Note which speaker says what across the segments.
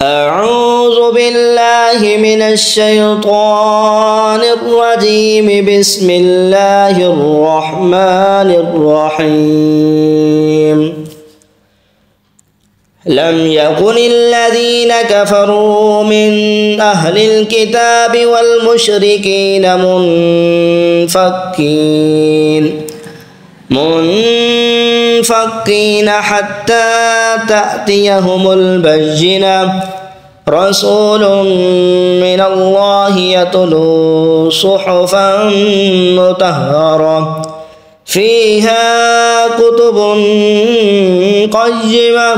Speaker 1: أعوذ بالله من الشيطان الرجيم. بسم الله الرحمن الرحيم. لم يكن الذين كفروا من أهل الكتاب والمشركين منفكين حتى تأتيهم البينة. رسول من الله يتلو صحفا مطهرة فيها كتب قيمة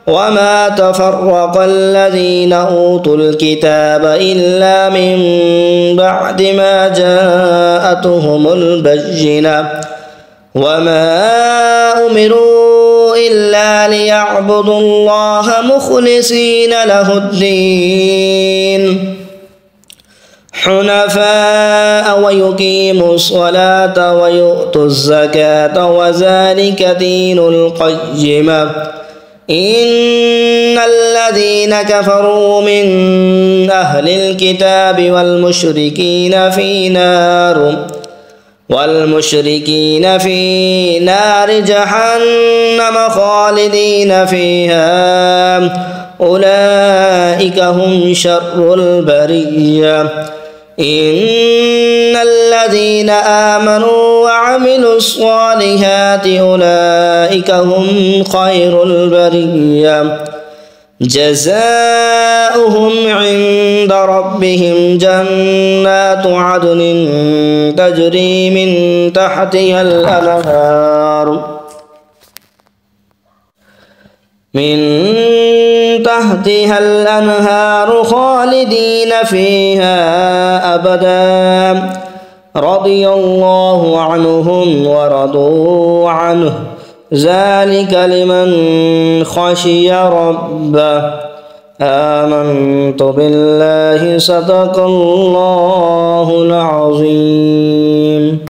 Speaker 1: وما تفرق الذين أوتوا الكتاب إلا من بعد ما جاءتهم البينة وما أمروا إلا ليعبدوا الله مخلصين له الدين حنفاء ويقيموا الصلاة ويؤتوا الزكاة وذلك دين القيمة. إن الذين كفروا من أهل الكتاب والمشركين في نار جهنم خالدين فيها أولئك هم شر البرية. إن الذين آمنوا وعملوا الصالحات أولئك هم خير البرية. جزاؤهم عند ربهم جنات عدن تجري من تحتها الأنهار خالدين فيها أبدا. رضي الله عنهم ورضوا عنه ذلك لمن خشي ربه. آمنت بالله صدق الله العظيم.